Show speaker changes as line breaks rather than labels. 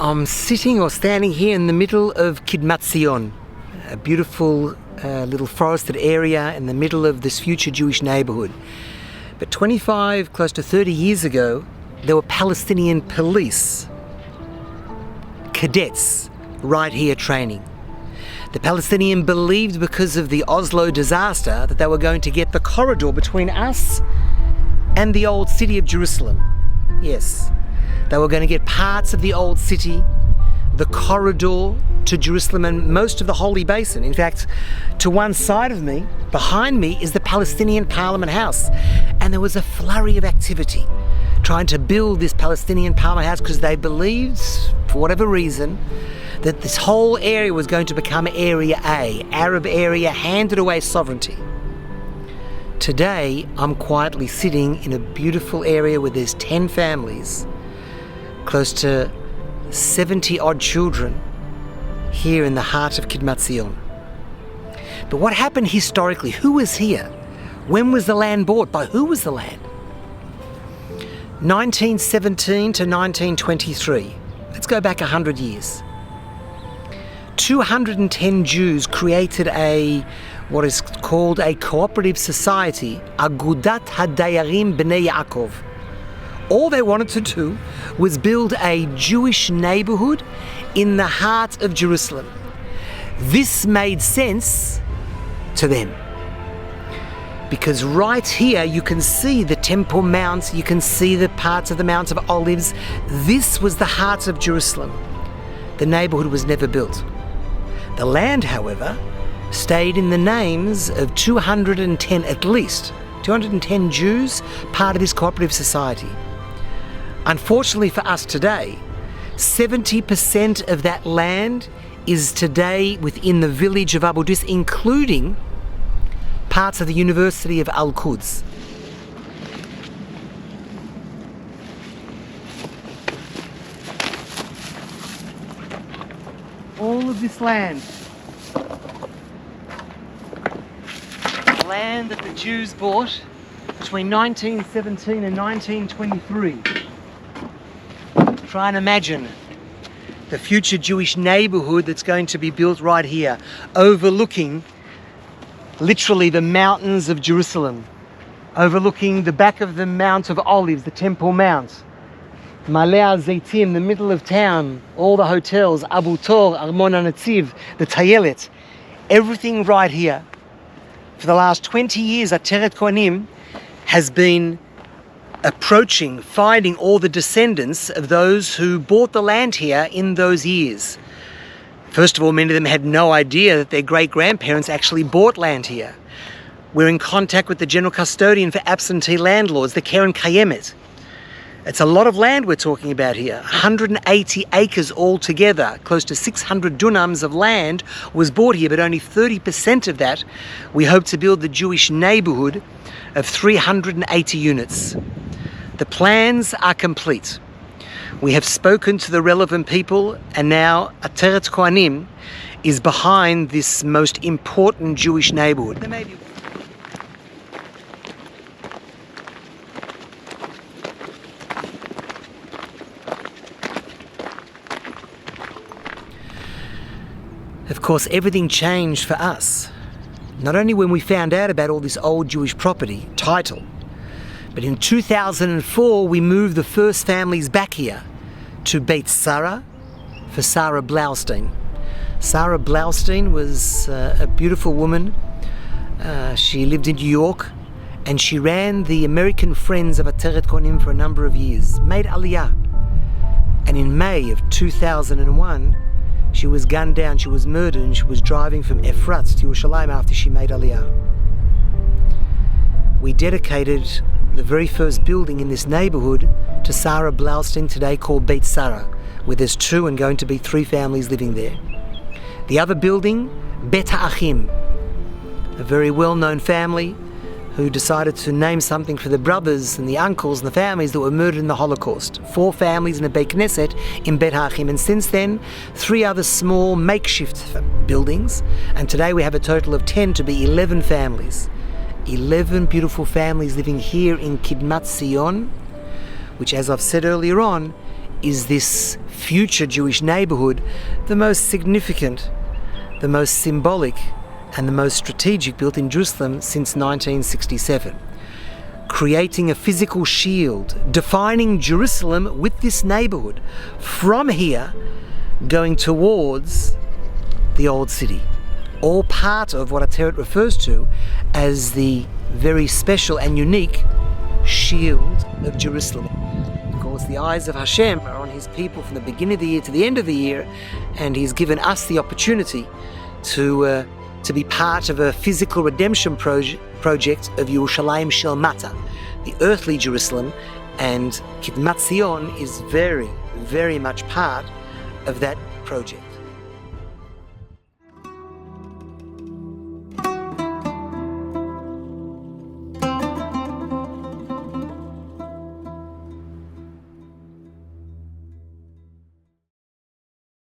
I'm sitting or standing here in the middle of Kidmat Tzion, a beautiful little forested area in the middle of this future Jewish neighborhood. But 25, close to 30 years ago, there were Palestinian police, cadets, right here training. The Palestinians believed because of the Oslo disaster that they were going to get the corridor between us and the old city of Jerusalem. Yes. They were going to get parts of the old city, the corridor to Jerusalem and most of the Holy Basin. In fact, to one side of me, behind me, is the Palestinian Parliament House. And there was a flurry of activity trying to build this Palestinian Parliament House because they believed, for whatever reason, that this whole area was going to become Area A, Arab area, handed away sovereignty. Today, I'm quietly sitting in a beautiful area where there's 10 families, close to 70 odd children here in the heart of Kidmat Tzion. But what happened historically? Who was here? When was the land bought? By who was the land? 1917 to 1923. Let's go back 100 years. 210 Jews created what is called a cooperative society, Agudat HaDayarim Bnei Yaakov. All they wanted to do was build a Jewish neighborhood in the heart of Jerusalem. This made sense to them because right here you can see the Temple Mount, you can see the parts of the Mount of Olives. This was the heart of Jerusalem. The neighborhood was never built. The land, however, stayed in the names of 210, at least 210 Jews, part of this cooperative society. Unfortunately for us today, 70% of that land is today within the village of Abu Dis, including parts of the University of Al-Quds. All of this land that the Jews bought between 1917 and 1923. Try and imagine the future Jewish neighborhood that's going to be built right here, overlooking literally the mountains of Jerusalem, overlooking the back of the Mount of Olives, the Temple Mount, Maleh Zaitim, the middle of town, all the hotels, Abu Tor, Armon HaNetziv, the Tayelet, everything right here. For the last 20 years, Ateret Kohanim has been approaching, finding all the descendants of those who bought the land here in those years. First of all, many of them had no idea that their great-grandparents actually bought land here. We're in contact with the general custodian for absentee landlords, the Keren Kayemet. It's a lot of land we're talking about here. 180 acres altogether, close to 600 dunams of land was bought here, but only 30% of that we hope to build the Jewish neighborhood of 380 units. The plans are complete. We have spoken to the relevant people, and now Ateret Kohanim is behind this most important Jewish neighborhood. Of course, everything changed for us. Not only when we found out about all this old Jewish property, title, but in 2004 we moved the first families back here to Beit Sarah for Sarah Blaustein. Sarah Blaustein was a beautiful woman. She lived in New York and she ran the American Friends of Ateret Kohanim for a number of years, made Aliyah. And in May of 2001, she was gunned down, she was murdered, and she was driving from Efrat to Yerushalayim after she made Aliyah. We dedicated the very first building in this neighborhood to Sarah Blaustein, today called Beit Sarah, where there's 2 and going to be 3 families living there. The other building, Bet HaAchim, a very well-known family who decided to name something for the brothers and the uncles and the families that were murdered in the Holocaust. 4 families in a Beit Knesset in Bet HaAchim, and since then 3 other small makeshift buildings, and today we have a total of 10 to be 11 families. 11 beautiful families living here in Kidmat Tzion, which, as I've said earlier on, is this future Jewish neighbourhood, the most significant, the most symbolic and the most strategic built in Jerusalem since 1967. Creating a physical shield, defining Jerusalem with this neighbourhood, from here going towards the old city. All part of what Ateret refers to as the very special and unique shield of Jerusalem. Of course, the eyes of Hashem are on his people from the beginning of the year to the end of the year, and he's given us the opportunity to be part of a physical redemption project of Yerushalayim Shel Mata, the earthly Jerusalem, and Kidmat Tzion is very, very much part of that project.